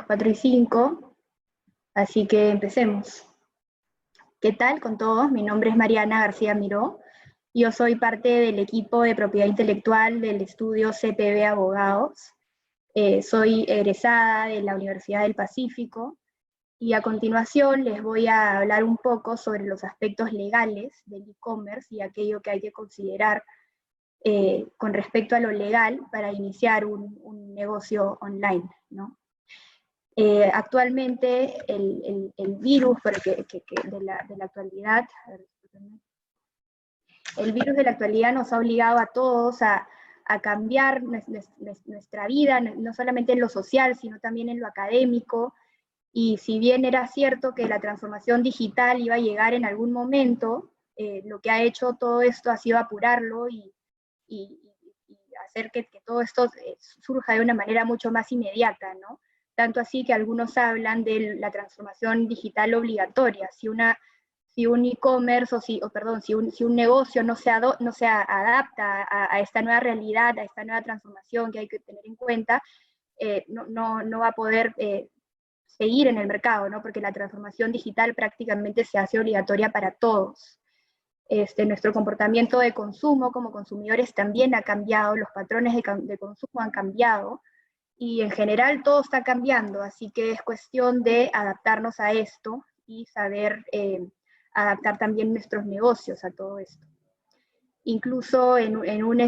4 y 5, así que empecemos. ¿Qué tal con todos? Mi nombre es Mariana García Miró. Yo soy parte del equipo de propiedad intelectual del estudio CPB Abogados. Soy egresada de la Universidad del Pacífico y a continuación les voy a hablar un poco sobre los aspectos legales del e-commerce y aquello que hay que considerar con respecto a lo legal para iniciar un negocio online, ¿no? Actualmente el virus de la actualidad, el virus de la actualidad nos ha obligado a todos a cambiar nuestra vida, no solamente en lo social, sino también en lo académico, y si bien era cierto que la transformación digital iba a llegar en algún momento, lo que ha hecho todo esto ha sido apurarlo y hacer que todo esto surja de una manera mucho más inmediata, ¿no? Tanto así que algunos hablan de la transformación digital obligatoria. Si un e-commerce, si un negocio no se adapta a esta nueva realidad, a esta nueva transformación que hay que tener en cuenta, no va a poder seguir en el mercado, ¿no? Porque la transformación digital prácticamente se hace obligatoria para todos. Nuestro comportamiento de consumo como consumidores también ha cambiado, los patrones de consumo han cambiado, y en general todo está cambiando, así que es cuestión de adaptarnos a esto y saber adaptar también nuestros negocios a todo esto. Incluso en un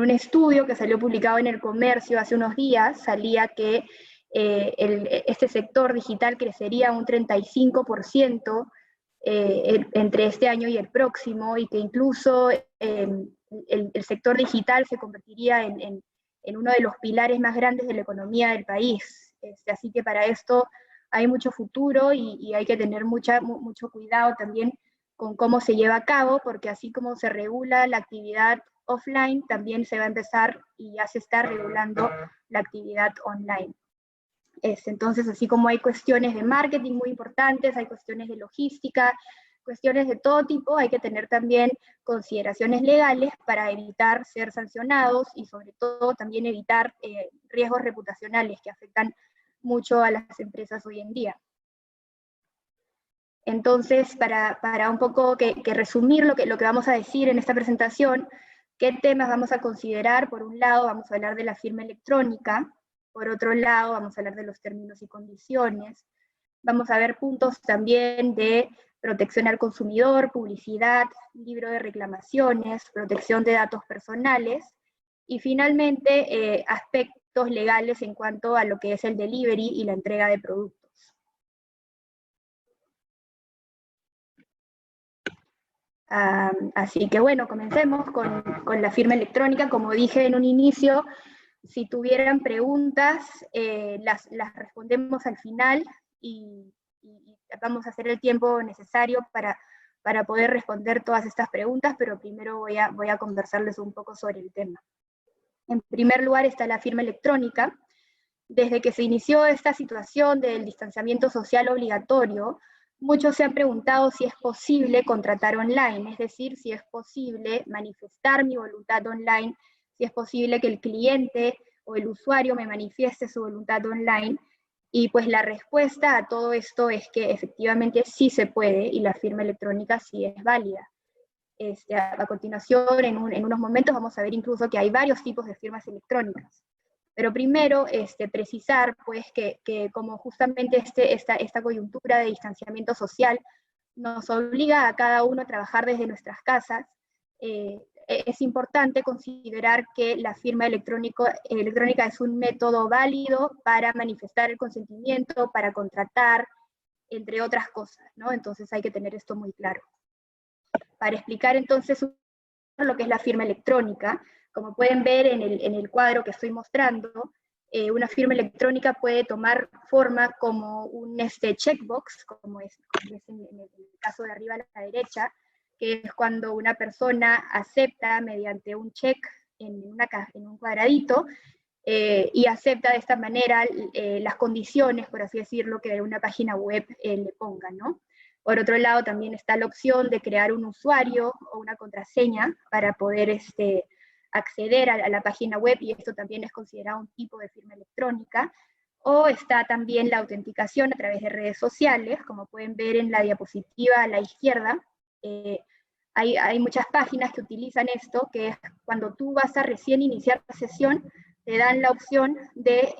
estudio que salió publicado en El Comercio hace unos días, salía que este sector digital crecería un 35% entre este año y el próximo, y que incluso el sector digital se convertiría en uno de los pilares más grandes de la economía del país. Así que para esto hay mucho futuro y hay que tener mucho cuidado también con cómo se lleva a cabo, porque así como se regula la actividad offline, también se va a empezar y ya se está regulando la actividad online. Entonces, así como hay cuestiones de marketing muy importantes, hay cuestiones de logística, cuestiones de todo tipo, hay que tener también consideraciones legales para evitar ser sancionados y sobre todo también evitar riesgos reputacionales que afectan mucho a las empresas hoy en día. Entonces, para un poco que resumir lo que vamos a decir en esta presentación, ¿qué temas vamos a considerar? Por un lado, vamos a hablar de la firma electrónica. Por otro lado, vamos a hablar de los términos y condiciones. Vamos a ver puntos también de protección al consumidor, publicidad, libro de reclamaciones, protección de datos personales, y finalmente aspectos legales en cuanto a lo que es el delivery y la entrega de productos. Así que bueno, comencemos con la firma electrónica. Como dije en un inicio, si tuvieran preguntas, las respondemos al final y vamos a hacer el tiempo necesario para poder responder todas estas preguntas, pero primero voy a conversarles un poco sobre el tema. En primer lugar está la firma electrónica. Desde que se inició esta situación del distanciamiento social obligatorio, muchos se han preguntado si es posible contratar online, es decir, si es posible manifestar mi voluntad online, si es posible que el cliente o el usuario me manifieste su voluntad online, y pues la respuesta a todo esto es que efectivamente sí se puede y la firma electrónica sí es válida. A continuación, en unos momentos vamos a ver incluso que hay varios tipos de firmas electrónicas. Pero primero, precisar pues que como justamente esta coyuntura de distanciamiento social nos obliga a cada uno a trabajar desde nuestras casas, es importante considerar que la firma electrónica es un método válido para manifestar el consentimiento, para contratar, entre otras cosas, ¿no? Entonces hay que tener esto muy claro. Para explicar entonces lo que es la firma electrónica, como pueden ver en el cuadro que estoy mostrando, una firma electrónica puede tomar forma como un checkbox, como es en el caso de arriba a la derecha, que es cuando una persona acepta mediante un check en un cuadradito, y acepta de esta manera las condiciones, por así decirlo, que una página web le ponga, ¿no? Por otro lado, también está la opción de crear un usuario o una contraseña para poder acceder a la página web, y esto también es considerado un tipo de firma electrónica. O está también la autenticación a través de redes sociales, como pueden ver en la diapositiva a la izquierda. Hay muchas páginas que utilizan esto, que es cuando tú vas a recién iniciar la sesión, te dan la opción de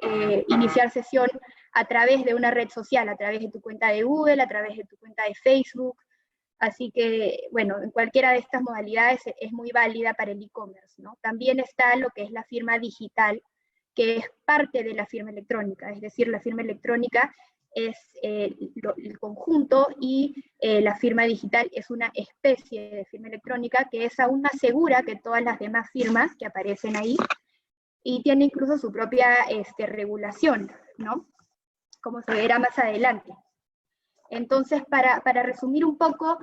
iniciar sesión a través de una red social, a través de tu cuenta de Google, a través de tu cuenta de Facebook. Así que, bueno, en cualquiera de estas modalidades es muy válida para el e-commerce, ¿no? También está lo que es la firma digital, que es parte de la firma electrónica, es decir, la firma electrónica es el conjunto y la firma digital es una especie de firma electrónica que es aún más segura que todas las demás firmas que aparecen ahí y tiene incluso su propia regulación, ¿no? Como se verá más adelante. Entonces, para resumir un poco,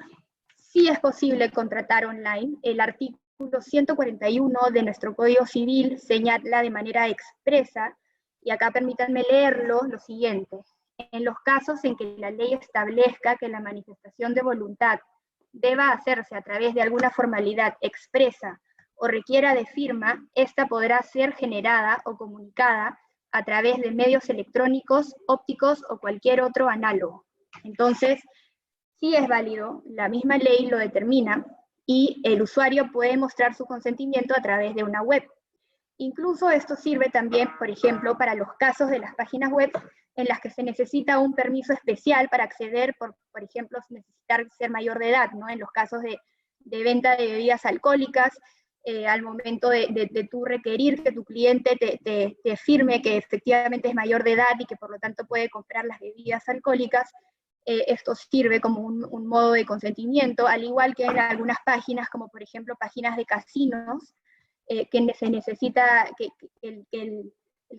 sí es posible contratar online. El artículo 141 de nuestro Código Civil señala de manera expresa, y acá permítanme leerlo, lo siguiente. En los casos en que la ley establezca que la manifestación de voluntad deba hacerse a través de alguna formalidad expresa o requiera de firma, esta podrá ser generada o comunicada a través de medios electrónicos, ópticos o cualquier otro análogo. Entonces, sí es válido, la misma ley lo determina, y el usuario puede mostrar su consentimiento a través de una web. Incluso esto sirve también, por ejemplo, para los casos de las páginas web en las que se necesita un permiso especial para acceder, por ejemplo, necesitar ser mayor de edad, ¿no? En los casos de venta de bebidas alcohólicas, al momento de tú requerir que tu cliente te firme que efectivamente es mayor de edad y que por lo tanto puede comprar las bebidas alcohólicas, esto sirve como un modo de consentimiento, al igual que en algunas páginas, como por ejemplo páginas de casinos, que se necesita que el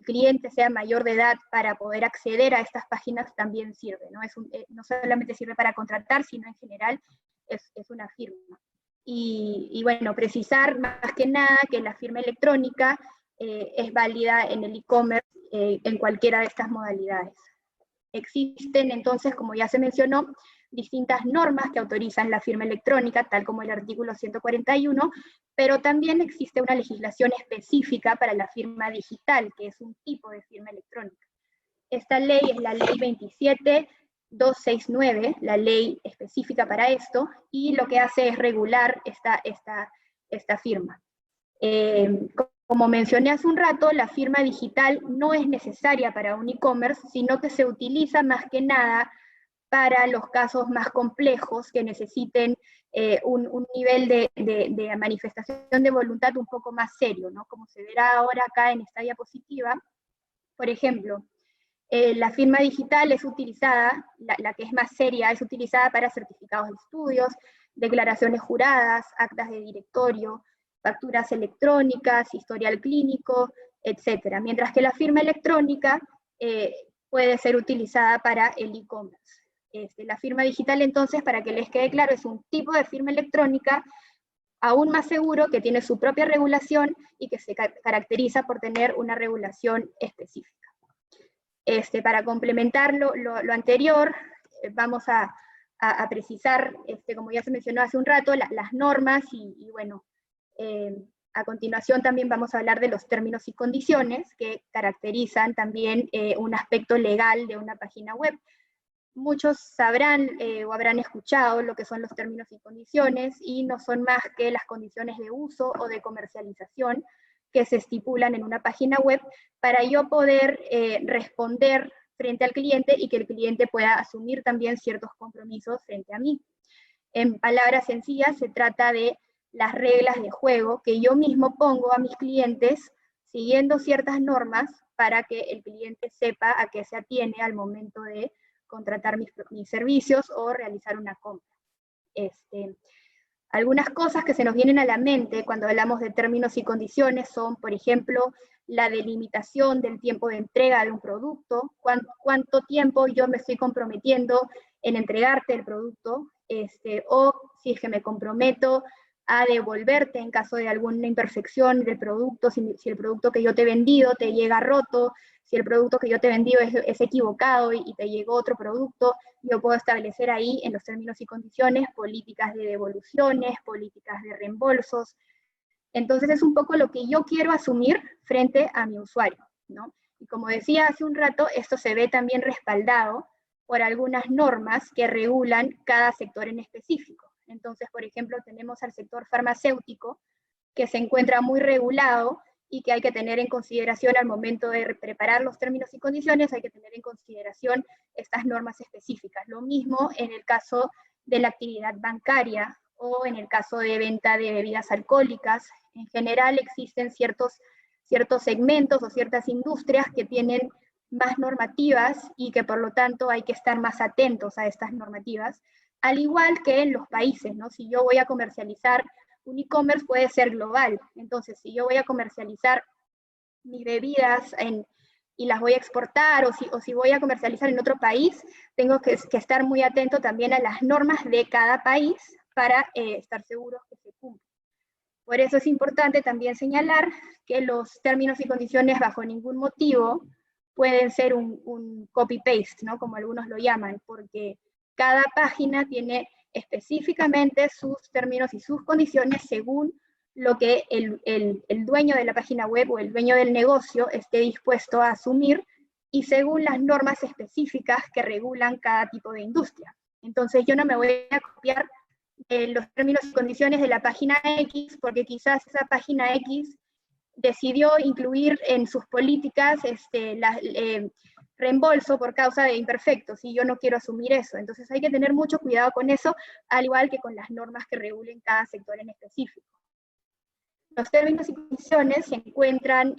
cliente sea mayor de edad para poder acceder a estas páginas también sirve, ¿no? No solamente sirve para contratar, sino en general es una firma. Y bueno, precisar más que nada que la firma electrónica es válida en el e-commerce en cualquiera de estas modalidades. Existen entonces, como ya se mencionó, distintas normas que autorizan la firma electrónica, tal como el artículo 141, pero también existe una legislación específica para la firma digital, que es un tipo de firma electrónica. Esta ley es la ley 27269, la ley específica para esto, y lo que hace es regular esta firma. Como mencioné hace un rato, la firma digital no es necesaria para un e-commerce, sino que se utiliza más que nada para los casos más complejos que necesiten un nivel de manifestación de voluntad un poco más serio, ¿no? Como se verá ahora acá en esta diapositiva. Por ejemplo, la firma digital es utilizada, la que es más seria, es utilizada para certificados de estudios, declaraciones juradas, actas de directorio, facturas electrónicas, historial clínico, etc. Mientras que la firma electrónica puede ser utilizada para el e-commerce. La firma digital, entonces, para que les quede claro, es un tipo de firma electrónica aún más seguro, que tiene su propia regulación y que se caracteriza por tener una regulación específica. Para complementar lo anterior, vamos a precisar, como ya se mencionó hace un rato, las normas y bueno, a continuación también vamos a hablar de los términos y condiciones que caracterizan también un aspecto legal de una página web. Muchos sabrán o habrán escuchado lo que son los términos y condiciones, y no son más que las condiciones de uso o de comercialización que se estipulan en una página web para yo poder responder frente al cliente y que el cliente pueda asumir también ciertos compromisos frente a mí. En palabras sencillas, se trata de las reglas de juego que yo mismo pongo a mis clientes siguiendo ciertas normas para que el cliente sepa a qué se atiene al momento de contratar mis servicios o realizar una compra. Algunas cosas que se nos vienen a la mente cuando hablamos de términos y condiciones son, por ejemplo, la delimitación del tiempo de entrega de un producto, cuánto tiempo yo me estoy comprometiendo en entregarte el producto, o si es que me comprometo a devolverte en caso de alguna imperfección del producto, si el producto que yo te he vendido te llega roto, si el producto que yo te he vendido es equivocado y te llegó otro producto, yo puedo establecer ahí en los términos y condiciones políticas de devoluciones, políticas de reembolsos. Entonces es un poco lo que yo quiero asumir frente a mi usuario, ¿no? Y como decía hace un rato, esto se ve también respaldado por algunas normas que regulan cada sector en específico. Entonces, por ejemplo, tenemos al sector farmacéutico, que se encuentra muy regulado y que hay que tener en consideración al momento de preparar los términos y condiciones, hay que tener en consideración estas normas específicas. Lo mismo en el caso de la actividad bancaria o en el caso de venta de bebidas alcohólicas. En general existen ciertos segmentos o ciertas industrias que tienen más normativas y que por lo tanto hay que estar más atentos a estas normativas, al igual que en los países, ¿no? Si yo voy a comercializar un e-commerce puede ser global, entonces si yo voy a comercializar mis bebidas y las voy a exportar, o si voy a comercializar en otro país, tengo que estar muy atento también a las normas de cada país para estar seguros que se cumplen. Por eso es importante también señalar que los términos y condiciones bajo ningún motivo pueden ser un copy-paste, ¿no? Como algunos lo llaman, porque cada página tiene específicamente sus términos y sus condiciones según lo que el dueño de la página web o el dueño del negocio esté dispuesto a asumir y según las normas específicas que regulan cada tipo de industria. Entonces yo no me voy a copiar los términos y condiciones de la página X porque quizás esa página X decidió incluir en sus políticas reembolso por causa de imperfectos, y yo no quiero asumir eso. Entonces hay que tener mucho cuidado con eso, al igual que con las normas que regulen cada sector en específico. Los términos y condiciones se encuentran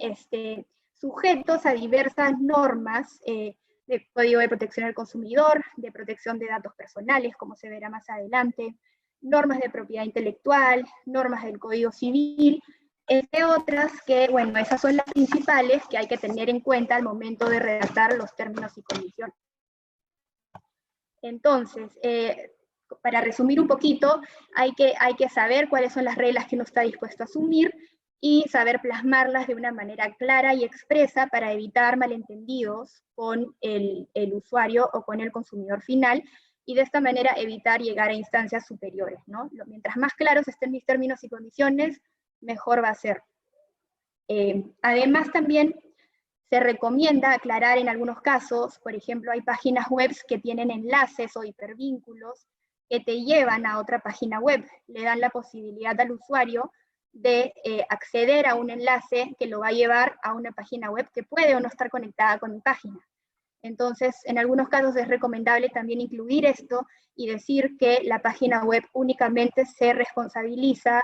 sujetos a diversas normas de Código de Protección al Consumidor, de protección de datos personales, como se verá más adelante, normas de propiedad intelectual, normas del Código Civil, entre otras que, bueno, esas son las principales que hay que tener en cuenta al momento de redactar los términos y condiciones. Entonces, para resumir un poquito, hay que saber cuáles son las reglas que uno está dispuesto a asumir y saber plasmarlas de una manera clara y expresa para evitar malentendidos con el usuario o con el consumidor final, y de esta manera evitar llegar a instancias superiores, ¿no? Mientras más claros estén mis términos y condiciones, mejor va a ser. Además también se recomienda aclarar en algunos casos, por ejemplo, hay páginas web que tienen enlaces o hipervínculos que te llevan a otra página web, le dan la posibilidad al usuario de acceder a un enlace que lo va a llevar a una página web que puede o no estar conectada con mi página. Entonces, en algunos casos es recomendable también incluir esto y decir que la página web únicamente se responsabiliza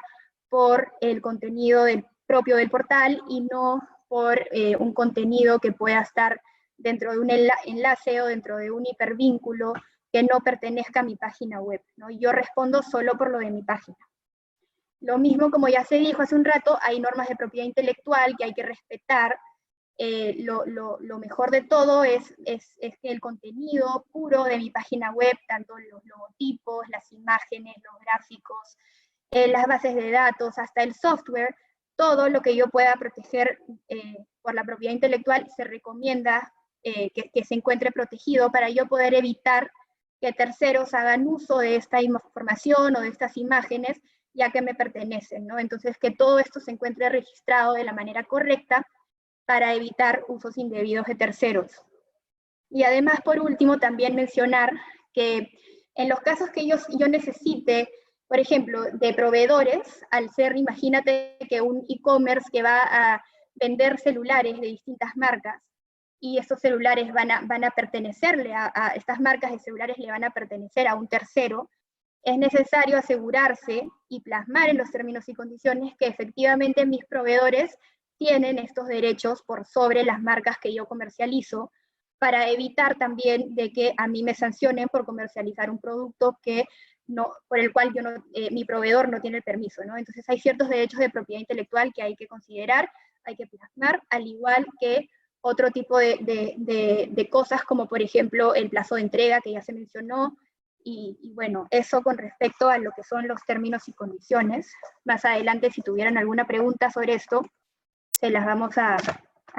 por el contenido propio del portal y no por un contenido que pueda estar dentro de un enlace o dentro de un hipervínculo que no pertenezca a mi página web, ¿no? Yo respondo solo por lo de mi página. Lo mismo, como ya se dijo hace un rato, hay normas de propiedad intelectual que hay que respetar. Lo mejor de todo es que el contenido puro de mi página web, tanto los logotipos, las imágenes, los gráficos, las bases de datos, hasta el software, todo lo que yo pueda proteger por la propiedad intelectual se recomienda que se encuentre protegido para yo poder evitar que terceros hagan uso de esta información o de estas imágenes, ya que me pertenecen, ¿no? Entonces, que todo esto se encuentre registrado de la manera correcta para evitar usos indebidos de terceros. Y además, por último, también mencionar que en los casos que yo necesite, por ejemplo, de proveedores, al ser, imagínate que un e-commerce que va a vender celulares de distintas marcas, y estos celulares van a pertenecerle a estas marcas de celulares, le van a pertenecer a un tercero, es necesario asegurarse y plasmar en los términos y condiciones que efectivamente mis proveedores tienen estos derechos por sobre las marcas que yo comercializo, para evitar también de que a mí me sancionen por comercializar un producto por el cual mi proveedor no tiene el permiso, ¿no? Entonces hay ciertos derechos de propiedad intelectual que hay que considerar, hay que plasmar, al igual que otro tipo de cosas, como por ejemplo el plazo de entrega que ya se mencionó, y bueno, eso con respecto a lo que son los términos y condiciones. Más adelante, si tuvieran alguna pregunta sobre esto, se las vamos a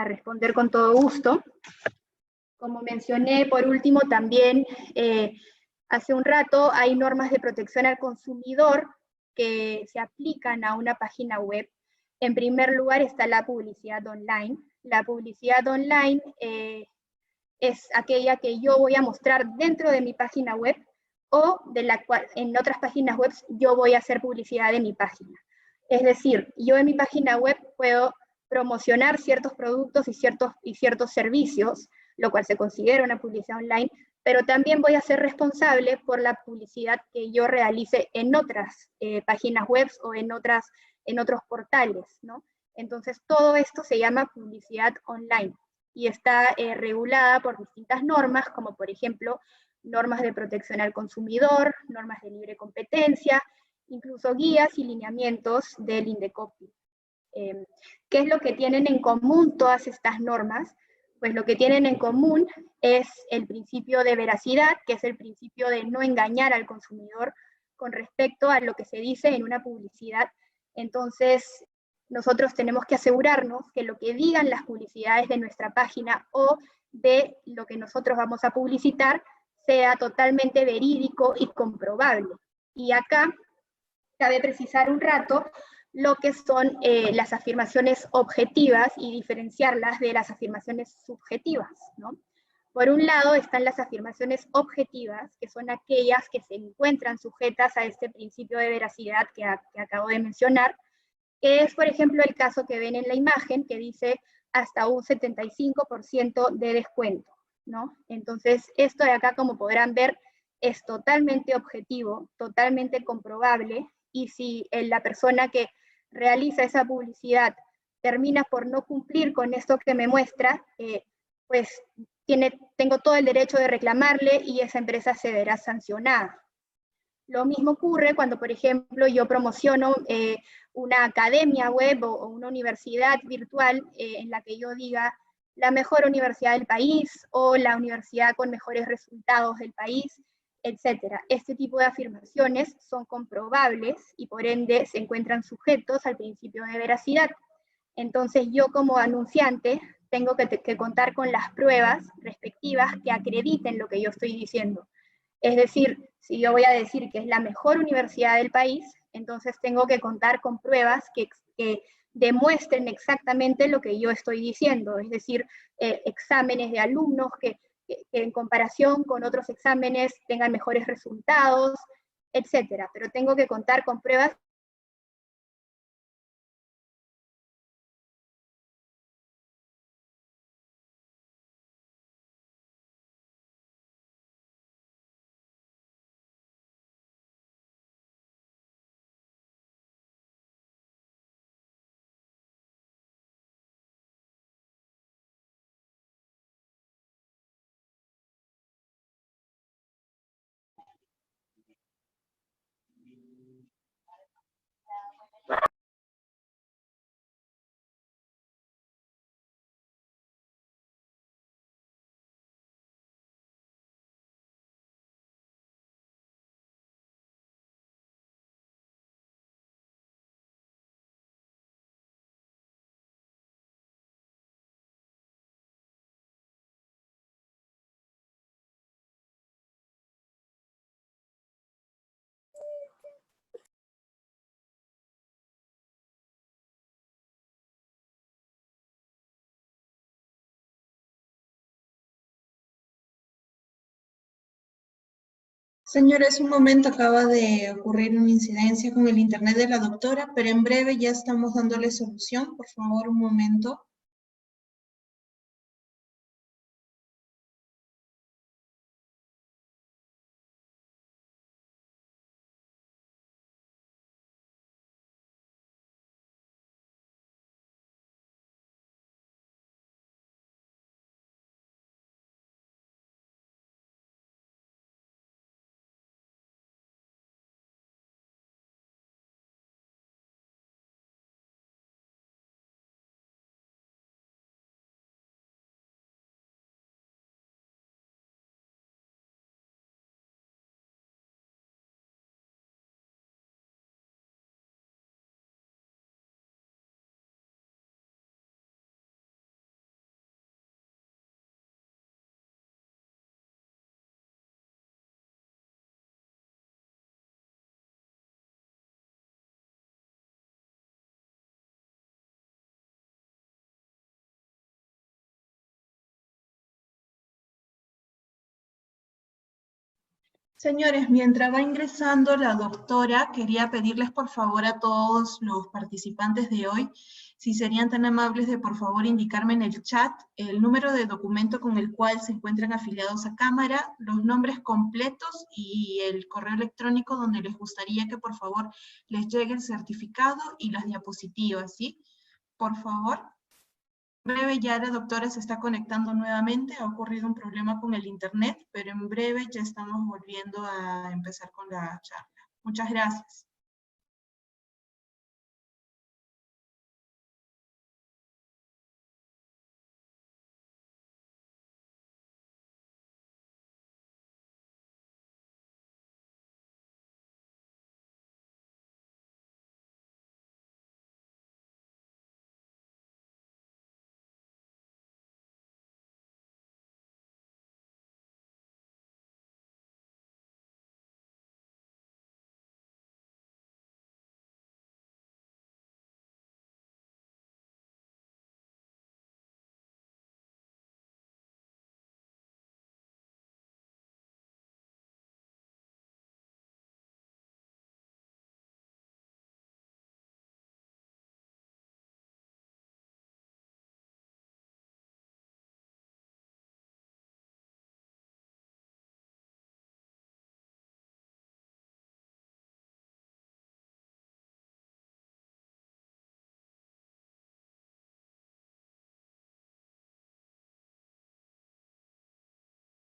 responder con todo gusto. Como mencioné, por último, también hace un rato hay normas de protección al consumidor que se aplican a una página web. En primer lugar está la publicidad online. La publicidad online es aquella que yo voy a mostrar dentro de mi página web o de la cual en otras páginas web yo voy a hacer publicidad de mi página. Es decir, yo en mi página web puedo promocionar ciertos productos y ciertos servicios, lo cual se considera una publicidad online, pero también voy a ser responsable por la publicidad que yo realice en otras páginas web o en otros portales, ¿no? Entonces, todo esto se llama publicidad online y está regulada por distintas normas, como por ejemplo, normas de protección al consumidor, normas de libre competencia, incluso guías y lineamientos del INDECOPI. ¿Qué es lo que tienen en común todas estas normas? Pues lo que tienen en común es el principio de veracidad, que es el principio de no engañar al consumidor con respecto a lo que se dice en una publicidad. Entonces, nosotros tenemos que asegurarnos que lo que digan las publicidades de nuestra página o de lo que nosotros vamos a publicitar sea totalmente verídico y comprobable. Y acá cabe precisar un rato lo que son las afirmaciones objetivas y diferenciarlas de las afirmaciones subjetivas, ¿no? Por un lado están las afirmaciones objetivas, que son aquellas que se encuentran sujetas a este principio de veracidad que acabo de mencionar, que es, por ejemplo, el caso que ven en la imagen, que dice hasta un 75% de descuento, ¿no? Entonces, esto de acá, como podrán ver, es totalmente objetivo, totalmente comprobable, y si la persona que realiza esa publicidad termina por no cumplir con esto que me muestra, pues tengo todo el derecho de reclamarle y esa empresa se verá sancionada. Lo mismo ocurre cuando, por ejemplo, yo promociono una academia web o una universidad virtual en la que yo diga la mejor universidad del país o la universidad con mejores resultados del país, etcétera. Este tipo de afirmaciones son comprobables y por ende se encuentran sujetos al principio de veracidad. Entonces yo como anunciante tengo que contar con las pruebas respectivas que acrediten lo que yo estoy diciendo. Es decir, si yo voy a decir que es la mejor universidad del país, entonces tengo que contar con pruebas que demuestren exactamente lo que yo estoy diciendo, es decir, exámenes de alumnos que en comparación con otros exámenes tengan mejores resultados, etcétera. Pero tengo que contar con pruebas. Señores, un momento, acaba de ocurrir una incidencia con el internet de la doctora, pero en breve ya estamos dándole solución. Por favor, un momento. Señores, mientras va ingresando la doctora, quería pedirles por favor a todos los participantes de hoy, si serían tan amables de por favor indicarme en el chat el número de documento con el cual se encuentran afiliados a cámara, los nombres completos y el correo electrónico donde les gustaría que por favor les llegue el certificado y las diapositivas, ¿sí? Por favor. En breve ya la doctora se está conectando nuevamente, ha ocurrido un problema con el internet, pero en breve ya estamos volviendo a empezar con la charla. Muchas gracias.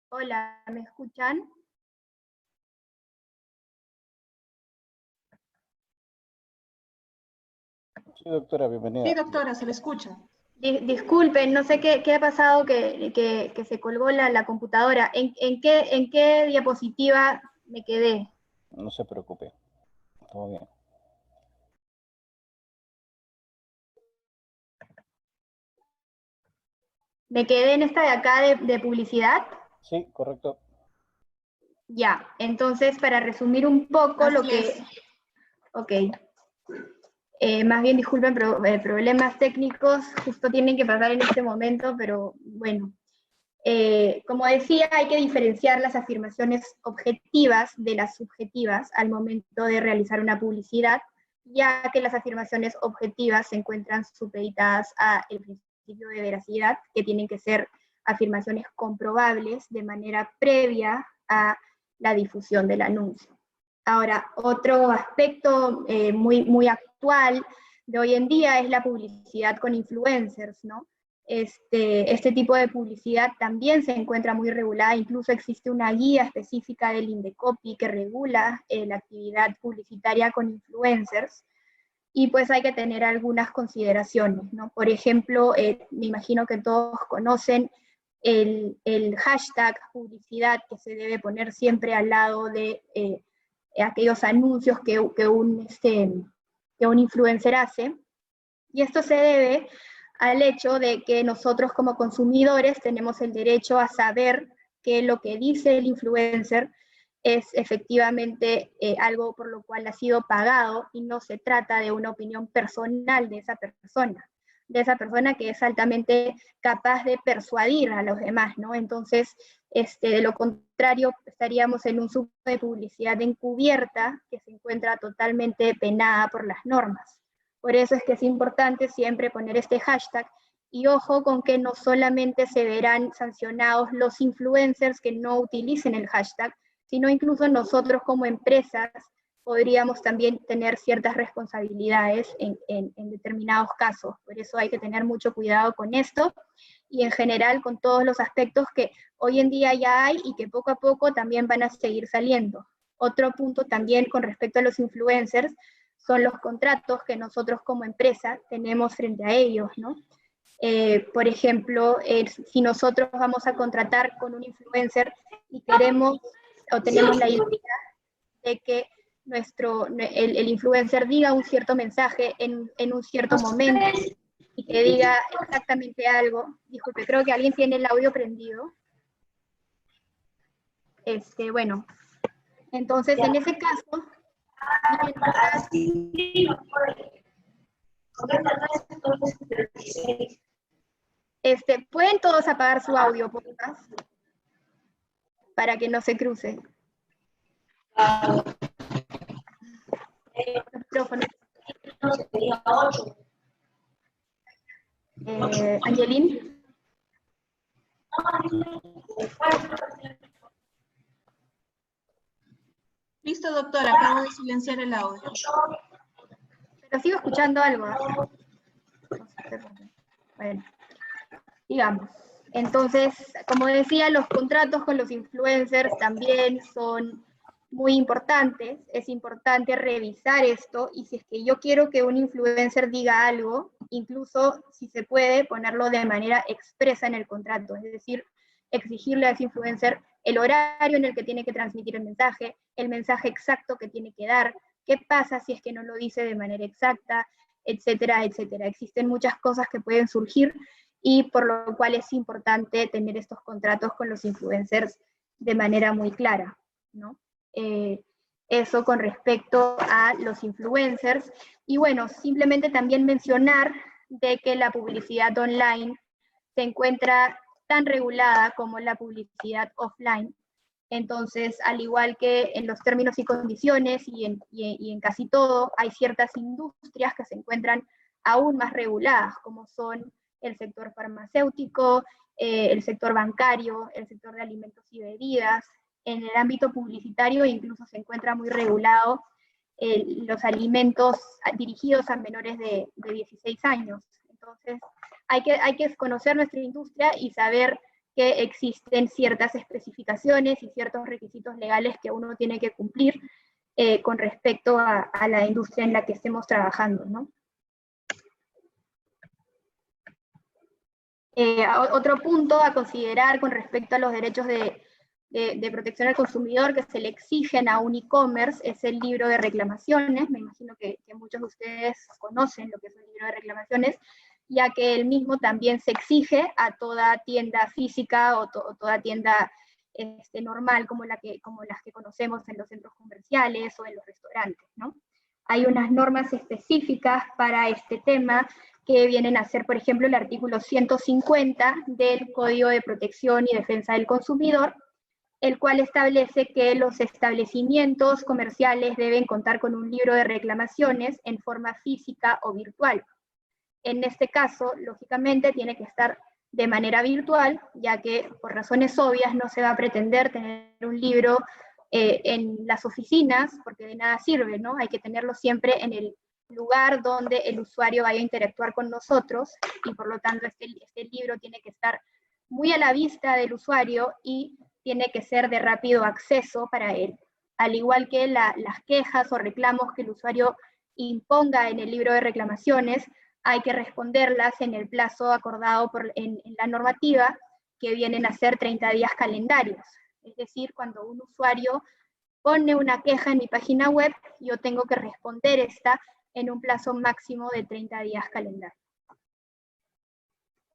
Hola, ¿me escuchan? Sí, doctora, bienvenida. Sí, doctora, se le escucha. Disculpen, no sé qué ha pasado que se colgó la computadora. ¿En qué diapositiva me quedé? No se preocupe, todo bien. ¿Me quedé en esta de acá de publicidad? Sí, correcto. Ya, entonces para resumir un poco lo Así que... es. Ok. Más bien disculpen, pero problemas técnicos justo tienen que pasar en este momento, pero bueno. Como decía, hay que diferenciar las afirmaciones objetivas de las subjetivas al momento de realizar una publicidad, ya que las afirmaciones objetivas se encuentran supeditadas al principio de veracidad, que tienen que ser afirmaciones comprobables de manera previa a la difusión del anuncio. Ahora, otro aspecto muy actual de hoy en día es la publicidad con influencers, ¿no? Este tipo de publicidad también se encuentra muy regulada, incluso existe una guía específica del Indecopi que regula la actividad publicitaria con influencers, y pues hay que tener algunas consideraciones, ¿no? Por ejemplo, me imagino que todos conocen el hashtag publicidad que se debe poner siempre al lado de aquellos anuncios que un influencer hace, y esto se debe al hecho de que nosotros como consumidores tenemos el derecho a saber que lo que dice el influencer es efectivamente algo por lo cual ha sido pagado y no se trata de una opinión personal de esa persona que es altamente capaz de persuadir a los demás, ¿no? Entonces, de lo contrario, estaríamos en un supo de publicidad encubierta que se encuentra totalmente penada por las normas. Por eso es que es importante siempre poner este hashtag, y ojo con que no solamente se verán sancionados los influencers que no utilicen el hashtag, sino incluso nosotros como empresas podríamos también tener ciertas responsabilidades en determinados casos. Por eso hay que tener mucho cuidado con esto y en general con todos los aspectos que hoy en día ya hay y que poco a poco también van a seguir saliendo. Otro punto también con respecto a los influencers son los contratos que nosotros como empresa tenemos frente a ellos, ¿no? Por ejemplo, si nosotros vamos a contratar con un influencer y queremos o tenemos la idea de que el influencer diga un cierto mensaje en un cierto momento y que diga exactamente algo. Disculpe, creo que alguien tiene el audio prendido. Bueno, entonces en ese caso, ¿pueden todos apagar su audio, por favor? Para que no se cruce. Angelín. Listo, doctora, acabo de silenciar el audio. Pero sigo escuchando algo. No sé por qué. Bueno, digamos. Entonces, como decía, los contratos con los influencers también son muy importantes. Es importante revisar esto, y si es que yo quiero que un influencer diga algo, incluso si se puede ponerlo de manera expresa en el contrato, es decir, exigirle a ese influencer el horario en el que tiene que transmitir el mensaje exacto que tiene que dar, qué pasa si es que no lo dice de manera exacta, etcétera, etcétera. Existen muchas cosas que pueden surgir, y por lo cual es importante tener estos contratos con los influencers de manera muy clara, ¿no? Eso con respecto a los influencers. Y bueno, simplemente también mencionar de que la publicidad online se encuentra tan regulada como la publicidad offline. Entonces, al igual que en los términos y condiciones y en casi todo, hay ciertas industrias que se encuentran aún más reguladas, como son el sector farmacéutico, el sector bancario, el sector de alimentos y bebidas. En el ámbito publicitario incluso se encuentra muy regulado los alimentos dirigidos a menores de 16 años. Entonces, hay que conocer nuestra industria y saber que existen ciertas especificaciones y ciertos requisitos legales que uno tiene que cumplir con respecto a la industria en la que estemos trabajando, ¿no? Otro punto a considerar con respecto a los derechos de protección al consumidor que se le exigen a un e-commerce es el libro de reclamaciones. Me imagino que muchos de ustedes conocen lo que es el libro de reclamaciones, ya que el mismo también se exige a toda tienda física o toda tienda normal como las que conocemos en los centros comerciales o en los restaurantes, ¿no? Hay unas normas específicas para este tema que vienen a ser, por ejemplo, el artículo 150 del Código de Protección y Defensa del Consumidor, el cual establece que los establecimientos comerciales deben contar con un libro de reclamaciones en forma física o virtual. En este caso, lógicamente, tiene que estar de manera virtual, ya que por razones obvias no se va a pretender tener un libro en las oficinas, porque de nada sirve, ¿no? Hay que tenerlo siempre en el lugar donde el usuario vaya a interactuar con nosotros, y por lo tanto este libro tiene que estar muy a la vista del usuario y tiene que ser de rápido acceso para él. Al igual que las quejas o reclamos que el usuario imponga en el libro de reclamaciones, hay que responderlas en el plazo acordado en la normativa, que vienen a ser 30 días calendarios. Es decir, cuando un usuario pone una queja en mi página web, yo tengo que responder esta en un plazo máximo de 30 días calendarios.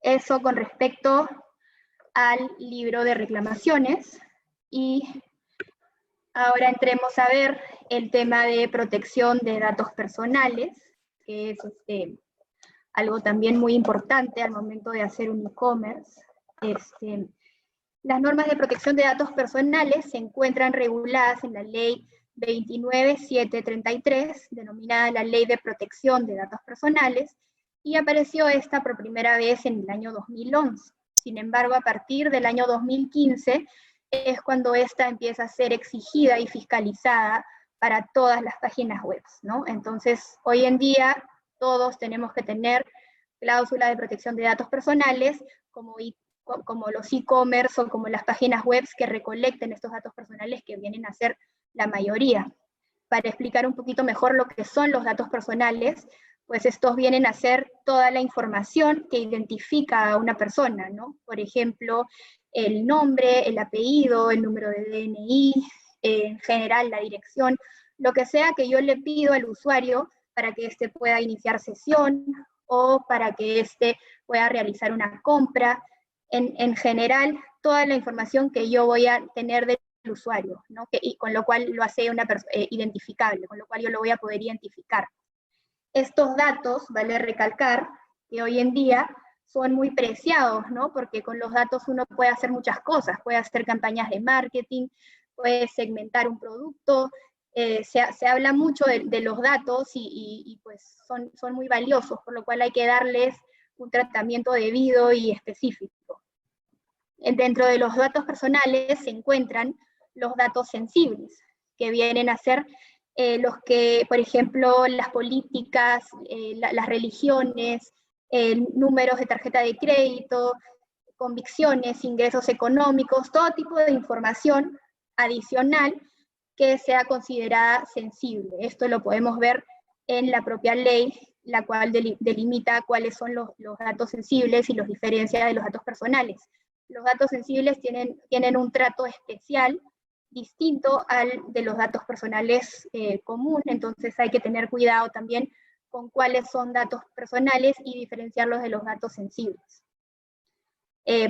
Eso con respecto al libro de reclamaciones. Y ahora entremos a ver el tema de protección de datos personales, que es algo también muy importante al momento de hacer un e-commerce. Las normas de protección de datos personales se encuentran reguladas en la Ley 29.733, denominada la Ley de Protección de Datos Personales, y apareció esta por primera vez en el año 2011. Sin embargo, a partir del año 2015 es cuando esta empieza a ser exigida y fiscalizada para todas las páginas web, ¿no? Entonces, hoy en día todos tenemos que tener cláusulas de protección de datos personales, como los e-commerce o como las páginas web que recolecten estos datos personales, que vienen a ser la mayoría. Para explicar un poquito mejor lo que son los datos personales, pues estos vienen a ser toda la información que identifica a una persona, ¿no? Por ejemplo, el nombre, el apellido, el número de DNI, en general la dirección, lo que sea que yo le pido al usuario para que éste pueda iniciar sesión o para que éste pueda realizar una compra. En general, toda la información que yo voy a tener del usuario, ¿no? Y con lo cual lo hace identificable, con lo cual yo lo voy a poder identificar. Estos datos, vale recalcar, que hoy en día son muy preciados, ¿no? Porque con los datos uno puede hacer muchas cosas, puede hacer campañas de marketing, puede segmentar un producto. Se habla mucho de los datos y pues son muy valiosos, por lo cual hay que darles un tratamiento debido y específico. Dentro de los datos personales se encuentran los datos sensibles, que vienen a ser los que, por ejemplo, las políticas, las religiones, números de tarjeta de crédito, convicciones, ingresos económicos, todo tipo de información adicional que sea considerada sensible. Esto lo podemos ver en la propia ley, la cual delimita cuáles son los datos sensibles y los diferencia de los datos personales. Los datos sensibles tienen un trato especial distinto al de los datos personales común, entonces hay que tener cuidado también con cuáles son datos personales y diferenciarlos de los datos sensibles.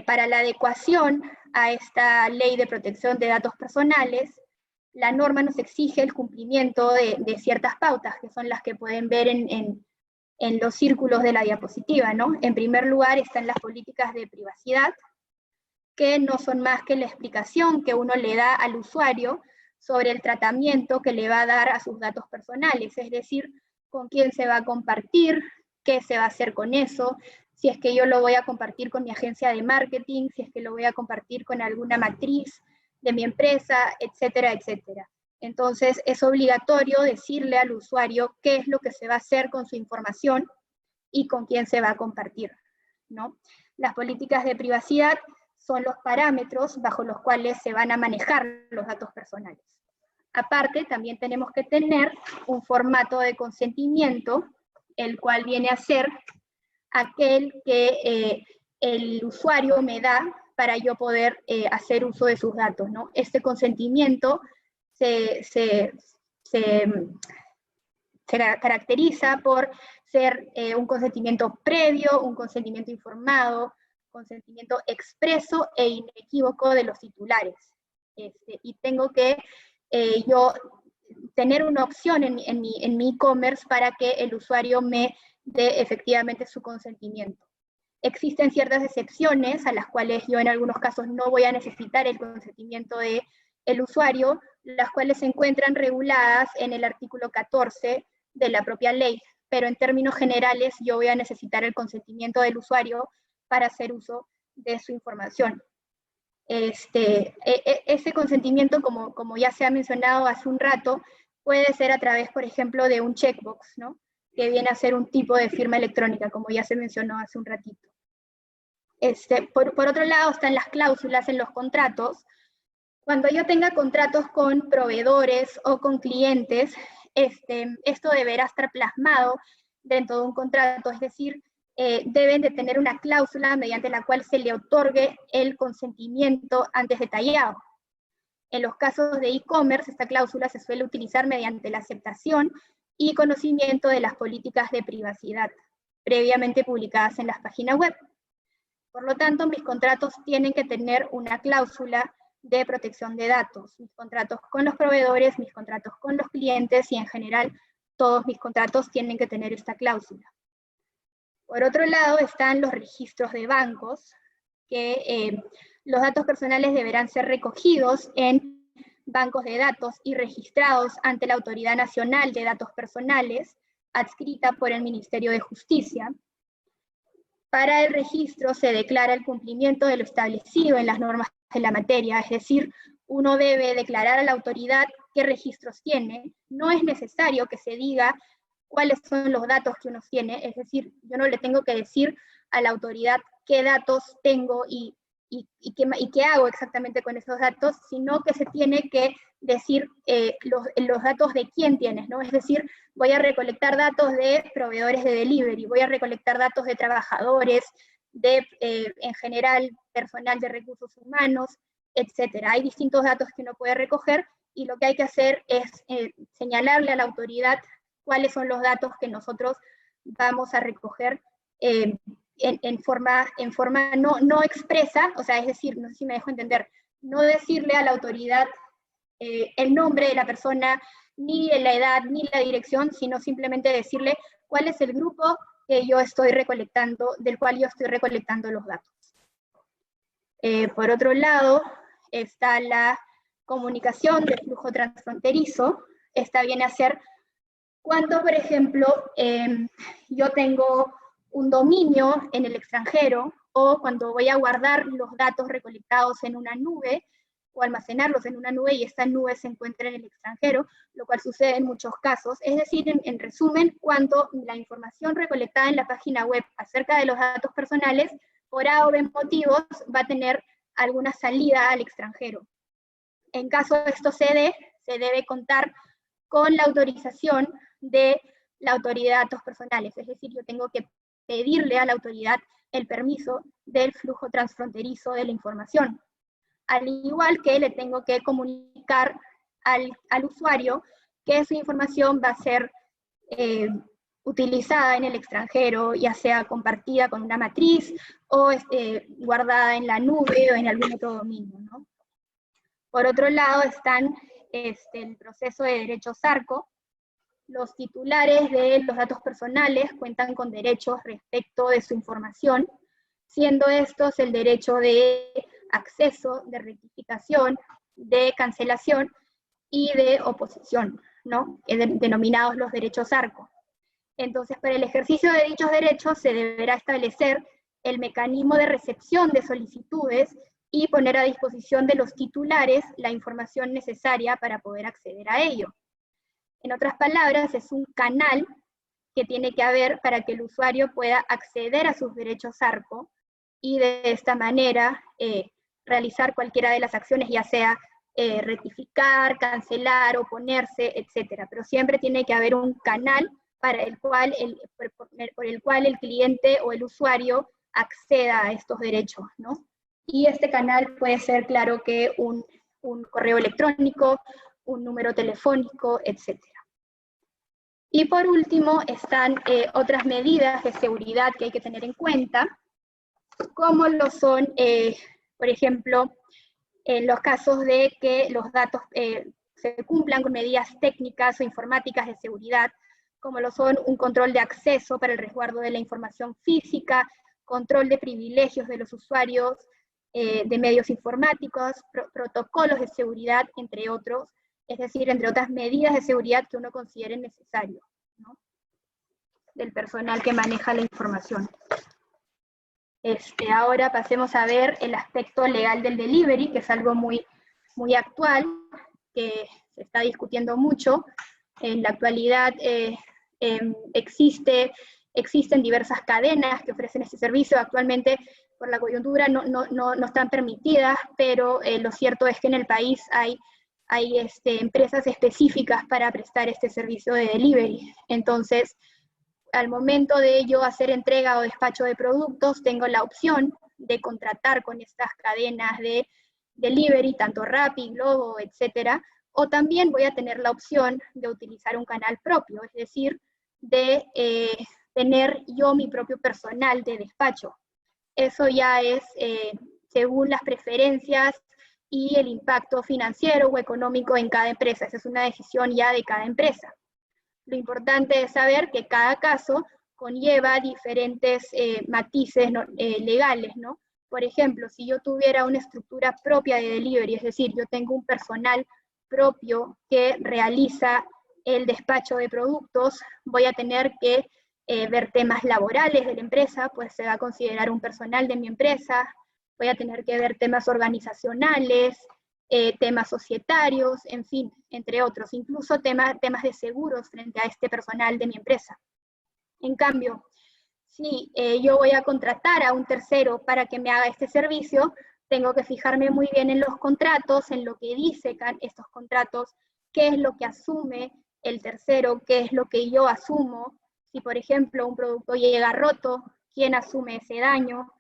Para la adecuación a esta ley de protección de datos personales, la norma nos exige el cumplimiento de ciertas pautas, que son las que pueden ver en los círculos de la diapositiva, ¿no? En primer lugar están las políticas de privacidad, que no son más que la explicación que uno le da al usuario sobre el tratamiento que le va a dar a sus datos personales, es decir, con quién se va a compartir, qué se va a hacer con eso, si es que yo lo voy a compartir con mi agencia de marketing, si es que lo voy a compartir con alguna matriz de mi empresa, etcétera, etcétera. Entonces es obligatorio decirle al usuario qué es lo que se va a hacer con su información y con quién se va a compartir, ¿no? Las políticas de privacidad son los parámetros bajo los cuales se van a manejar los datos personales. Aparte, también tenemos que tener un formato de consentimiento, el cual viene a ser aquel que el usuario me da para yo poder hacer uso de sus datos, ¿no? Este consentimiento se caracteriza por ser un consentimiento previo, un consentimiento informado, consentimiento expreso e inequívoco de los titulares. Y tengo que yo tener una opción en mi e-commerce para que el usuario me dé efectivamente su consentimiento. Existen ciertas excepciones a las cuales yo en algunos casos no voy a necesitar el consentimiento del usuario, las cuales se encuentran reguladas en el artículo 14 de la propia ley, pero en términos generales yo voy a necesitar el consentimiento del usuario para hacer uso de su información. Ese consentimiento, como ya se ha mencionado hace un rato, puede ser a través, por ejemplo, de un checkbox, ¿no? Que viene a ser un tipo de firma electrónica, como ya se mencionó hace un ratito. Por otro lado, están las cláusulas en los contratos. Cuando yo tenga contratos con proveedores o con clientes, esto deberá estar plasmado dentro de un contrato, es decir, deben de tener una cláusula mediante la cual se le otorgue el consentimiento antes detallado. En los casos de e-commerce, esta cláusula se suele utilizar mediante la aceptación y conocimiento de las políticas de privacidad previamente publicadas en las páginas web. Por lo tanto, mis contratos tienen que tener una cláusula de protección de datos. Mis contratos con los proveedores, mis contratos con los clientes y en general todos mis contratos tienen que tener esta cláusula. Por otro lado están los registros de bancos, que los datos personales deberán ser recogidos en bancos de datos y registrados ante la Autoridad Nacional de Datos Personales, adscrita por el Ministerio de Justicia. Para el registro se declara el cumplimiento de lo establecido en las normas de la materia, es decir, uno debe declarar a la autoridad qué registros tiene, no es necesario que se diga cuáles son los datos que uno tiene, es decir, yo no le tengo que decir a la autoridad qué datos tengo y qué hago exactamente con esos datos, sino que se tiene que decir los datos de quién tienes, ¿no? Es decir, voy a recolectar datos de proveedores de delivery, voy a recolectar datos de trabajadores, en general, personal de recursos humanos, etc. Hay distintos datos que uno puede recoger y lo que hay que hacer es señalarle a la autoridad cuáles son los datos que nosotros vamos a recoger en forma no expresa, o sea, es decir, no sé si me dejo entender, no decirle a la autoridad el nombre de la persona, ni la edad, ni la dirección, sino simplemente decirle cuál es el grupo que yo estoy recolectando, del cual yo estoy recolectando los datos. Por otro lado, está la comunicación de flujo transfronterizo. Esta viene a ser cuando, por ejemplo, yo tengo un dominio en el extranjero, o cuando voy a guardar los datos recolectados en una nube, o almacenarlos en una nube y esta nube se encuentra en el extranjero, lo cual sucede en muchos casos. Es decir, en resumen, cuando la información recolectada en la página web acerca de los datos personales, por A o B motivos, va a tener alguna salida al extranjero. En caso de esto se debe contar con la autorización de la autoridad de datos personales, es decir, yo tengo que pedirle a la autoridad el permiso del flujo transfronterizo de la información. Al igual que le tengo que comunicar al usuario que su información va a ser utilizada en el extranjero, ya sea compartida con una matriz o guardada en la nube o en algún otro dominio, ¿no? Por otro lado están el proceso de derechos ARCO. Los titulares de los datos personales cuentan con derechos respecto de su información, siendo estos el derecho de acceso, de rectificación, de cancelación y de oposición, ¿no? Denominados los derechos ARCO. Entonces, para el ejercicio de dichos derechos se deberá establecer el mecanismo de recepción de solicitudes y poner a disposición de los titulares la información necesaria para poder acceder a ello. En otras palabras, es un canal que tiene que haber para que el usuario pueda acceder a sus derechos ARCO y de esta manera realizar cualquiera de las acciones, ya sea rectificar, cancelar, oponerse, etc. Pero siempre tiene que haber un canal para por el cual el cliente o el usuario acceda a estos derechos, ¿no? Y este canal puede ser, claro, que un correo electrónico, un número telefónico, etc. Y por último están otras medidas de seguridad que hay que tener en cuenta, como lo son, por ejemplo, en los casos de que los datos se cumplan con medidas técnicas o informáticas de seguridad, como lo son un control de acceso para el resguardo de la información física, control de privilegios de los usuarios de medios informáticos, protocolos de seguridad, entre otros, es decir, entre otras medidas de seguridad que uno considere necesario, ¿no? Del personal que maneja la información. Ahora pasemos a ver el aspecto legal del delivery, que es algo muy, muy actual, que se está discutiendo mucho. En la actualidad existen diversas cadenas que ofrecen este servicio. Actualmente, por la coyuntura, no están permitidas, pero lo cierto es que en el país hay empresas específicas para prestar este servicio de delivery. Entonces, al momento de yo hacer entrega o despacho de productos, tengo la opción de contratar con estas cadenas de delivery, tanto Rappi, Globo, etcétera, o también voy a tener la opción de utilizar un canal propio, es decir, de tener yo mi propio personal de despacho. Eso ya es según las preferencias y el impacto financiero o económico en cada empresa. Esa es una decisión ya de cada empresa. Lo importante es saber que cada caso conlleva diferentes matices legales, ¿no? Por ejemplo, si yo tuviera una estructura propia de delivery, es decir, yo tengo un personal propio que realiza el despacho de productos, voy a tener que ver temas laborales de la empresa, pues se va a considerar un personal de mi empresa, voy a tener que ver temas organizacionales, temas societarios, en fin, entre otros, incluso temas de seguros frente a este personal de mi empresa. En cambio, si yo voy a contratar a un tercero para que me haga este servicio, tengo que fijarme muy bien en los contratos, en lo que dicen estos contratos, qué es lo que asume el tercero, qué es lo que yo asumo. Si, por ejemplo, un producto llega roto, ¿quién asume ese daño?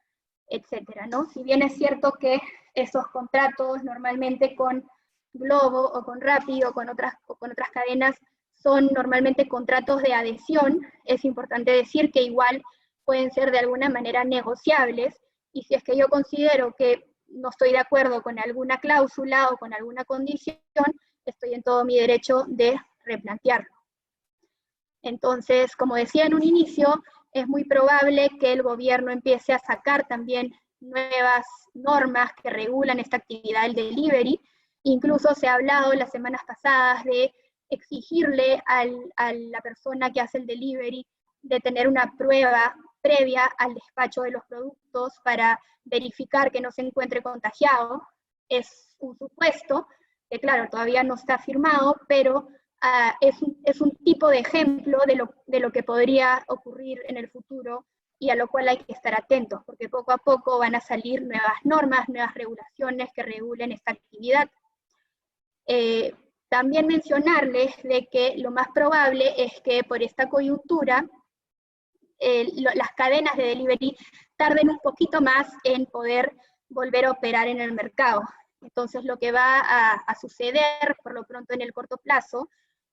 Etcétera, ¿no? Si bien es cierto que esos contratos normalmente con Globo o con Rappi o con otras cadenas son normalmente contratos de adhesión, es importante decir que igual pueden ser de alguna manera negociables, y si es que yo considero que no estoy de acuerdo con alguna cláusula o con alguna condición, estoy en todo mi derecho de replantearlo. Entonces, como decía en un inicio, es muy probable que el gobierno empiece a sacar también nuevas normas que regulan esta actividad del delivery, Incluso se ha hablado las semanas pasadas de exigirle a la persona que hace el delivery de tener una prueba previa al despacho de los productos para verificar que no se encuentre contagiado. Es un supuesto que, claro, todavía no está firmado, pero es un tipo de ejemplo de lo que podría ocurrir en el futuro y a lo cual hay que estar atentos, porque poco a poco van a salir nuevas normas, nuevas regulaciones que regulen esta actividad. También mencionarles de que lo más probable es que por esta coyuntura las cadenas de delivery tarden un poquito más en poder volver a operar en el mercado. Entonces lo que va a suceder por lo pronto en el corto plazo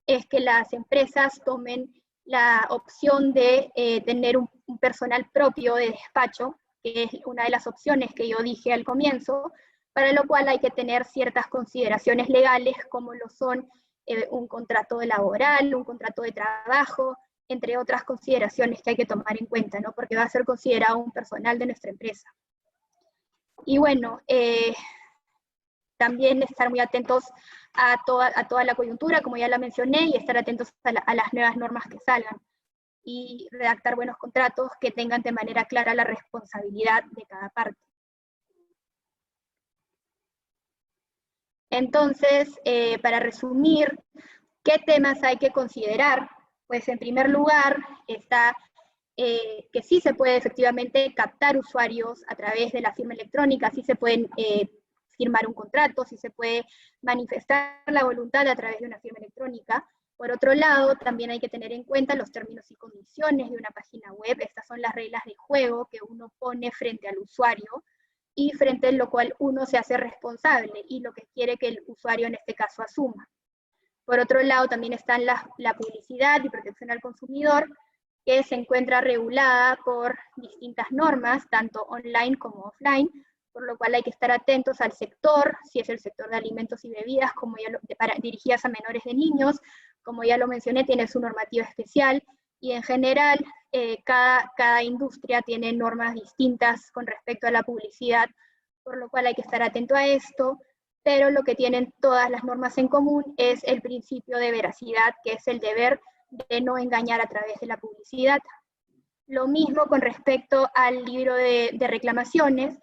es que las empresas tomen la opción de tener un personal propio de despacho, que es una de las opciones que yo dije al comienzo, para lo cual hay que tener ciertas consideraciones legales como lo son un contrato laboral, un contrato de trabajo, entre otras consideraciones que hay que tomar en cuenta, ¿no? Porque va a ser considerado un personal de nuestra empresa. Y bueno, también estar muy atentos a toda la coyuntura, como ya la mencioné, y estar atentos a las nuevas normas que salgan. Y redactar buenos contratos que tengan de manera clara la responsabilidad de cada parte. Entonces, para resumir, ¿qué temas hay que considerar? Pues en primer lugar está que sí se puede efectivamente captar usuarios a través de la firma electrónica, sí se pueden firmar un contrato, sí se puede manifestar la voluntad a través de una firma electrónica. Por otro lado, también hay que tener en cuenta los términos y condiciones de una página web. Estas son las reglas de juego que uno pone frente al usuario y frente a lo cual uno se hace responsable y lo que quiere que el usuario en este caso asuma. Por otro lado, también están la publicidad y protección al consumidor, que se encuentra regulada por distintas normas, tanto online como offline, por lo cual hay que estar atentos al sector, si es el sector de alimentos y bebidas, como ya dirigidas a menores de niños, como ya lo mencioné, tiene su normativa especial, y en general cada industria tiene normas distintas con respecto a la publicidad, por lo cual hay que estar atento a esto, pero lo que tienen todas las normas en común es el principio de veracidad, que es el deber de no engañar a través de la publicidad. Lo mismo con respecto al libro de reclamaciones,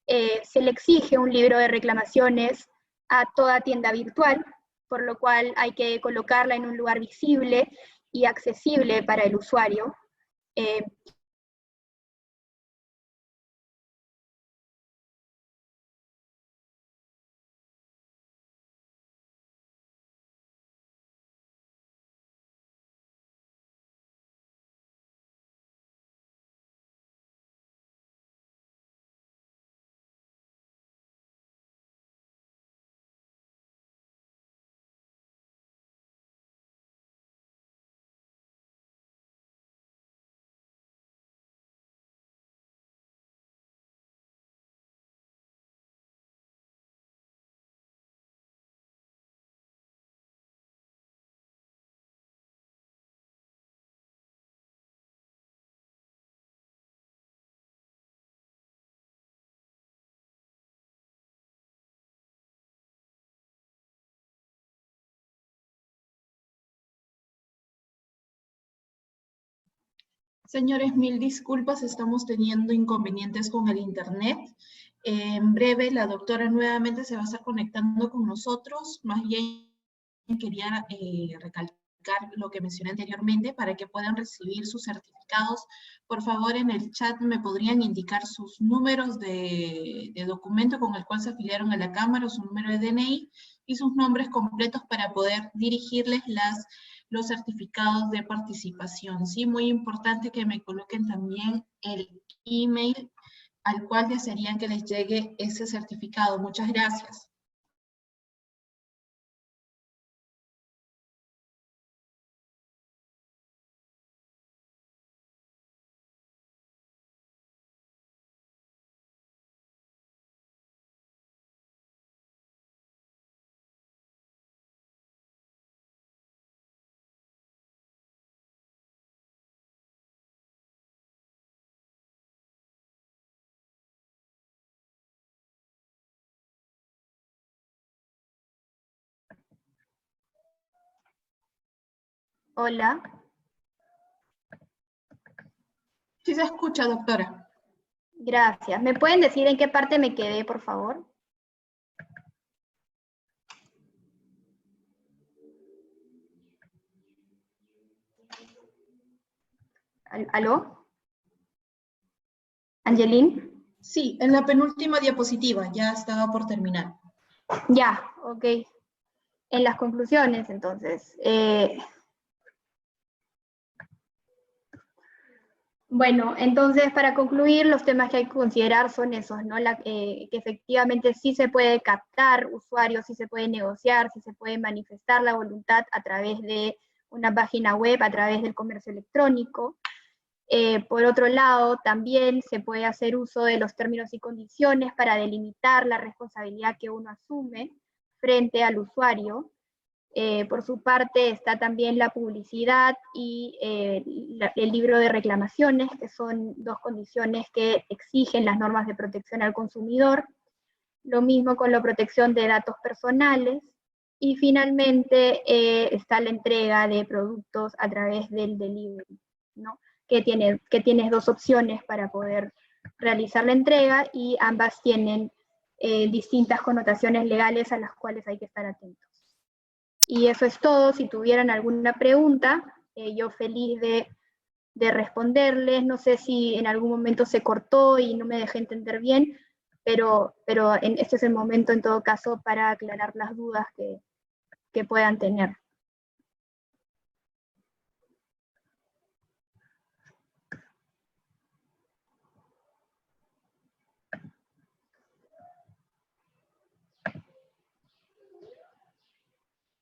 se le exige un libro de reclamaciones a toda tienda virtual, por lo cual hay que colocarla en un lugar visible y accesible para el usuario. Señores, mil disculpas, estamos teniendo inconvenientes con el internet. En breve la doctora nuevamente se va a estar conectando con nosotros. Más bien quería recalcar lo que mencioné anteriormente para que puedan recibir sus certificados. Por favor, en el chat me podrían indicar sus números de documento con el cual se afiliaron a la Cámara, o su número de DNI y sus nombres completos para poder dirigirles los certificados de participación. Sí, muy importante que me coloquen también el email al cual desearían que les llegue ese certificado. Muchas gracias. Hola. Sí se escucha, doctora. Gracias. ¿Me pueden decir en qué parte me quedé, por favor? ¿Aló? ¿Angelín? Sí, en la penúltima diapositiva, ya estaba por terminar. Ya, ok. En las conclusiones, entonces. Bueno, entonces para concluir, los temas que hay que considerar son esos, ¿no? Que efectivamente sí se puede captar usuarios, sí se puede negociar, sí se puede manifestar la voluntad a través de una página web, a través del comercio electrónico. Por otro lado, también se puede hacer uso de los términos y condiciones para delimitar la responsabilidad que uno asume frente al usuario. Por su parte está también la publicidad y el libro de reclamaciones, que son dos condiciones que exigen las normas de protección al consumidor. Lo mismo con la protección de datos personales. Y finalmente está la entrega de productos a través del delivery, ¿no? Que tienes dos opciones para poder realizar la entrega y ambas tienen distintas connotaciones legales a las cuales hay que estar atentos. Y eso es todo. Si tuvieran alguna pregunta, yo feliz de responderles. No sé si en algún momento se cortó y no me dejé entender bien, pero este es el momento en todo caso para aclarar las dudas que puedan tener.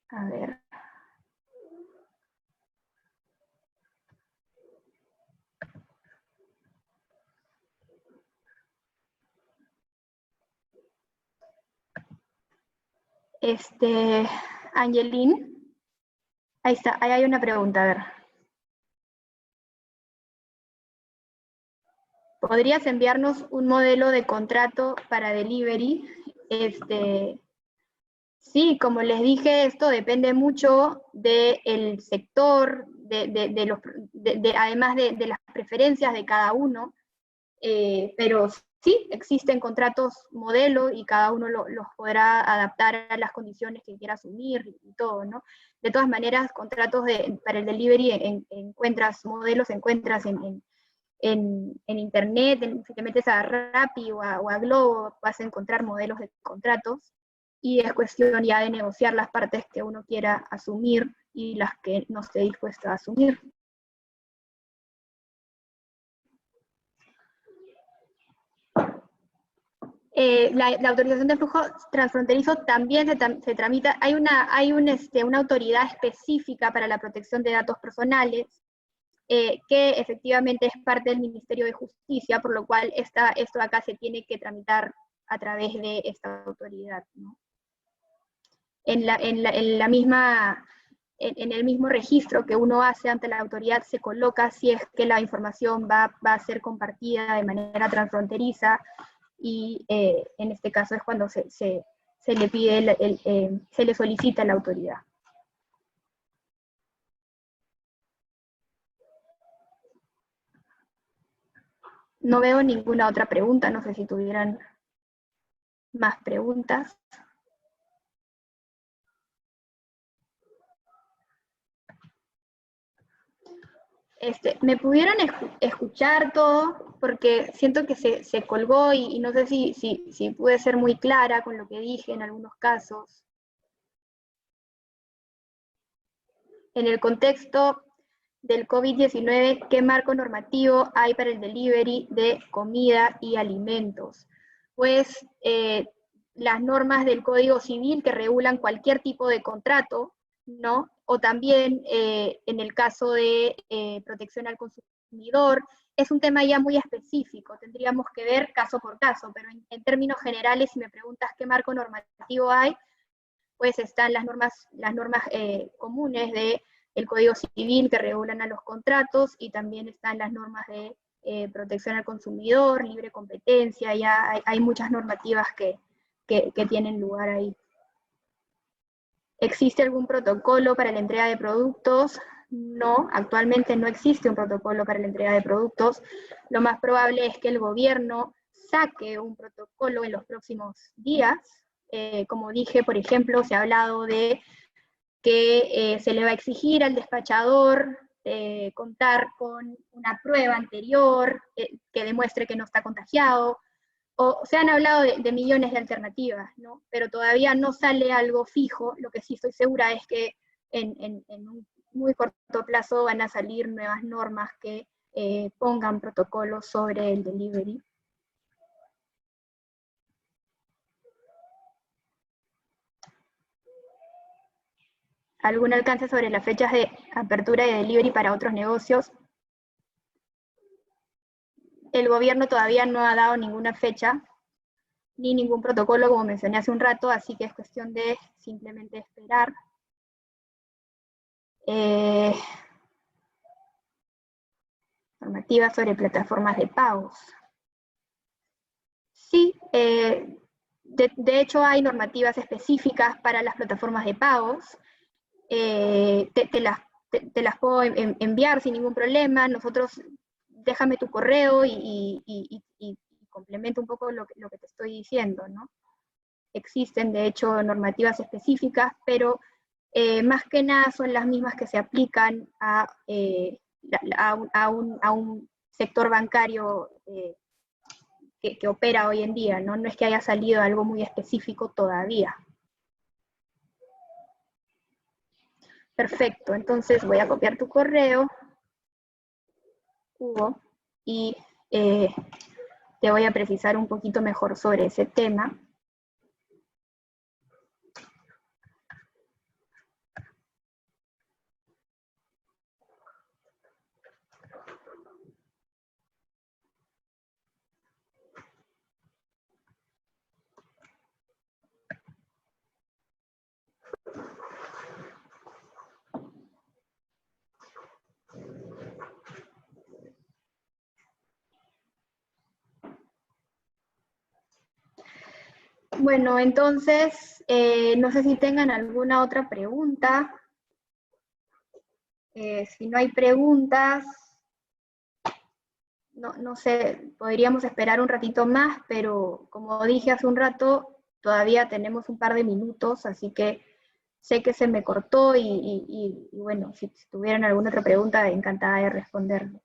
A ver. Angelín, ahí está, ahí hay una pregunta, a ver. ¿Podrías enviarnos un modelo de contrato para delivery? Sí, como les dije, esto depende mucho del sector, además de las preferencias de cada uno, pero sí, existen contratos modelo y cada uno los podrá adaptar a las condiciones que quiera asumir y todo, ¿no? De todas maneras, contratos para el delivery encuentras modelos, encuentras en internet, si te metes a Rappi o a Globo, vas a encontrar modelos de contratos, y es cuestión ya de negociar las partes que uno quiera asumir y las que no esté dispuesto a asumir. La autorización de flujo transfronterizo también se tramita. Hay una autoridad específica para la protección de datos personales, que efectivamente es parte del Ministerio de Justicia, por lo cual esto acá se tiene que tramitar a través de esta autoridad, ¿no? En el mismo registro que uno hace ante la autoridad se coloca si es que la información va a ser compartida de manera transfronteriza, y en este caso es cuando se le pide, se le solicita a la autoridad. No veo ninguna otra pregunta, no sé si tuvieran más preguntas. ¿Me pudieran escuchar todo? Porque siento que se colgó y no sé si pude ser muy clara con lo que dije en algunos casos. En el contexto del COVID-19, ¿qué marco normativo hay para el delivery de comida y alimentos? Pues las normas del Código Civil que regulan cualquier tipo de contrato, ¿no? O también en el caso de protección al consumidor, es un tema ya muy específico, tendríamos que ver caso por caso, pero en términos generales, si me preguntas qué marco normativo hay, pues están las normas comunes del Código Civil que regulan a los contratos, y también están las normas de protección al consumidor, libre competencia. Ya hay muchas normativas que tienen lugar ahí. ¿Existe algún protocolo para la entrega de productos? no, actualmente no existe un protocolo para la entrega de productos. Lo más probable es que el gobierno saque un protocolo en los próximos días. Como dije, por ejemplo, se ha hablado de que se le va a exigir al despachador contar con una prueba anterior que demuestre que no está contagiado. O se han hablado de millones de alternativas, ¿no? Pero todavía no sale algo fijo. Lo que sí estoy segura es que en un muy corto plazo van a salir nuevas normas que pongan protocolos sobre el delivery. ¿Algún alcance sobre las fechas de apertura y de delivery para otros negocios? El gobierno todavía no ha dado ninguna fecha, ni ningún protocolo, como mencioné hace un rato, así que es cuestión de simplemente esperar. Normativas sobre plataformas de pagos. Sí, de hecho hay normativas específicas para las plataformas de pagos. Te las puedo enviar sin ningún problema. Nosotros, déjame tu correo y complemento un poco lo que te estoy diciendo, ¿no? Existen, de hecho, normativas específicas, pero más que nada son las mismas que se aplican a un sector bancario que opera hoy en día, ¿no? No es que haya salido algo muy específico todavía. Perfecto, entonces voy a copiar tu correo, Hugo, y te voy a precisar un poquito mejor sobre ese tema. Bueno, entonces, no sé si tengan alguna otra pregunta. Si no hay preguntas, no sé, podríamos esperar un ratito más, pero como dije hace un rato, todavía tenemos un par de minutos, así que sé que se me cortó y bueno, si tuvieran alguna otra pregunta, encantada de responderles.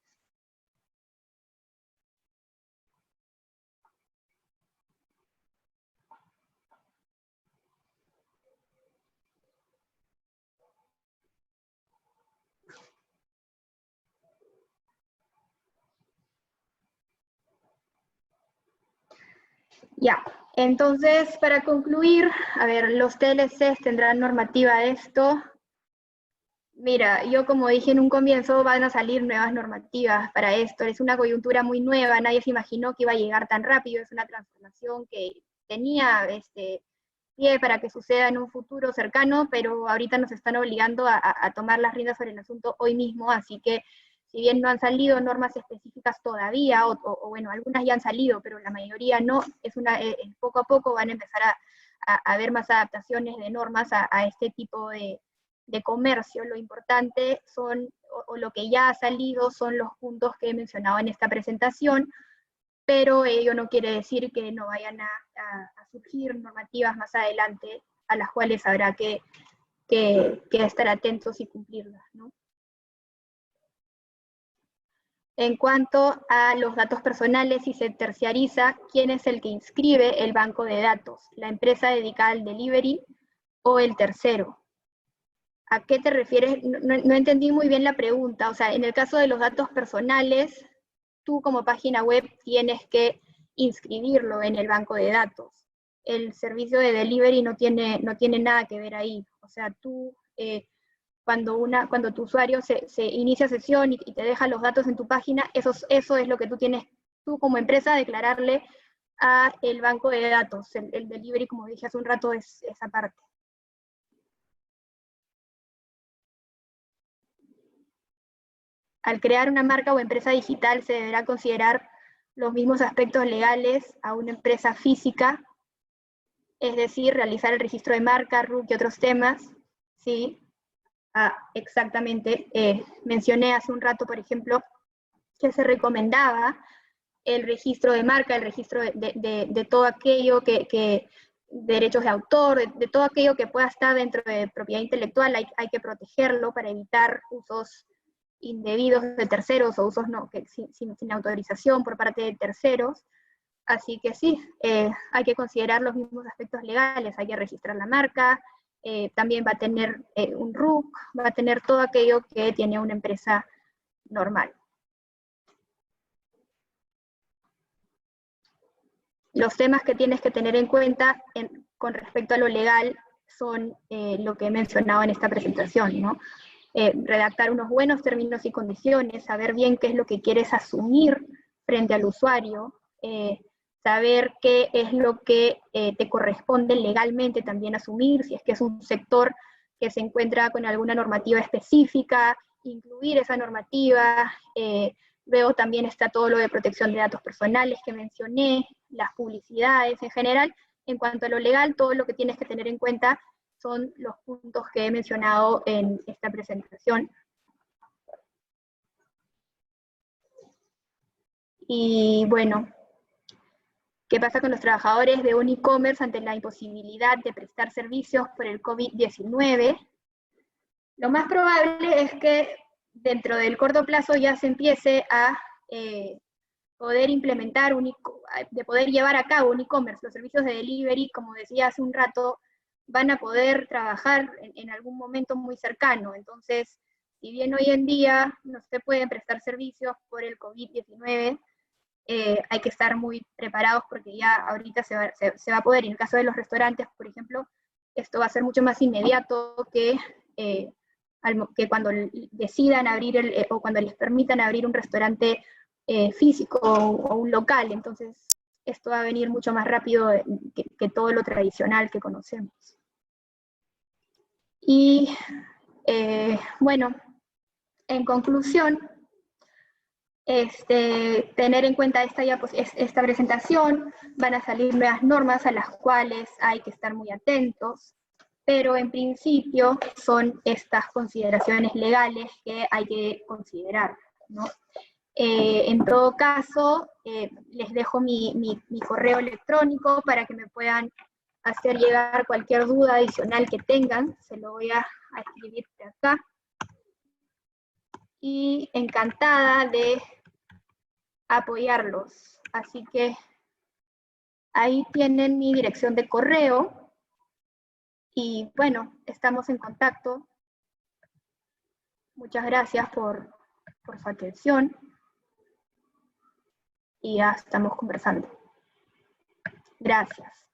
Ya, entonces para concluir, a ver, los TLCs tendrán normativa de esto. Mira, yo como dije en un comienzo, van a salir nuevas normativas para esto. Es una coyuntura muy nueva, nadie se imaginó que iba a llegar tan rápido, es una transformación que tenía pie para que suceda en un futuro cercano, pero ahorita nos están obligando a tomar las riendas sobre el asunto hoy mismo, así que si bien no han salido normas específicas todavía, o bueno, algunas ya han salido, pero la mayoría no, poco a poco van a empezar a haber más adaptaciones de normas a este tipo de comercio. Lo importante son, o lo que ya ha salido, son los puntos que he mencionado en esta presentación, pero ello no quiere decir que no vayan a surgir normativas más adelante a las cuales habrá que estar atentos y cumplirlas, ¿no? En cuanto a los datos personales, si se terciariza, ¿quién es el que inscribe el banco de datos? ¿La empresa dedicada al delivery o el tercero? ¿A qué te refieres? No entendí muy bien la pregunta. O sea, en el caso de los datos personales, tú como página web tienes que inscribirlo en el banco de datos. El servicio de delivery no tiene nada que ver ahí. O sea, tú, cuando tu usuario se inicia sesión y te deja los datos en tu página, eso es lo que tú tienes, tú como empresa, declararle a el banco de datos. El delivery, como dije hace un rato, es esa parte. Al crear una marca o empresa digital se deberá considerar los mismos aspectos legales a una empresa física, es decir, realizar el registro de marca, RUC y otros temas, ¿sí? exactamente, mencioné hace un rato, por ejemplo, que se recomendaba el registro de marca, el registro de todo aquello que derechos de autor, de todo aquello que pueda estar dentro de propiedad intelectual, hay que protegerlo para evitar usos indebidos de terceros o usos sin autorización por parte de terceros. Así que sí, hay que considerar los mismos aspectos legales, hay que registrar la marca, también va a tener un RUC, va a tener todo aquello que tiene una empresa normal. Los temas que tienes que tener en cuenta con respecto a lo legal son lo que he mencionado en esta presentación, ¿no? Redactar unos buenos términos y condiciones, saber bien qué es lo que quieres asumir frente al usuario, saber qué es lo que te corresponde legalmente también asumir, si es que es un sector que se encuentra con alguna normativa específica, incluir esa normativa. Luego también está todo lo de protección de datos personales que mencioné, las publicidades en general. En cuanto a lo legal, todo lo que tienes que tener en cuenta son los puntos que he mencionado en esta presentación. Y bueno, ¿qué pasa con los trabajadores de un e-commerce ante la imposibilidad de prestar servicios por el COVID-19? Lo más probable es que dentro del corto plazo ya se empiece a poder implementar, de poder llevar a cabo un e-commerce. Los servicios de delivery, como decía hace un rato, van a poder trabajar en algún momento muy cercano. Entonces, si bien hoy en día no se pueden prestar servicios por el COVID-19, hay que estar muy preparados porque ya ahorita se va a poder. Y en el caso de los restaurantes, por ejemplo, esto va a ser mucho más inmediato que cuando decidan abrir o cuando les permitan abrir un restaurante físico o un local. Entonces, esto va a venir mucho más rápido que todo lo tradicional que conocemos. Y bueno, en conclusión, tener en cuenta esta presentación, van a salir nuevas normas a las cuales hay que estar muy atentos, pero en principio son estas consideraciones legales que hay que considerar, ¿no? En todo caso, les dejo mi correo electrónico para que me puedan hacer llegar cualquier duda adicional que tengan. Se lo voy a escribir de acá. Y encantada de apoyarlos. Así que ahí tienen mi dirección de correo. Y bueno, estamos en contacto. Muchas gracias por su atención. Y ya estamos conversando. Gracias.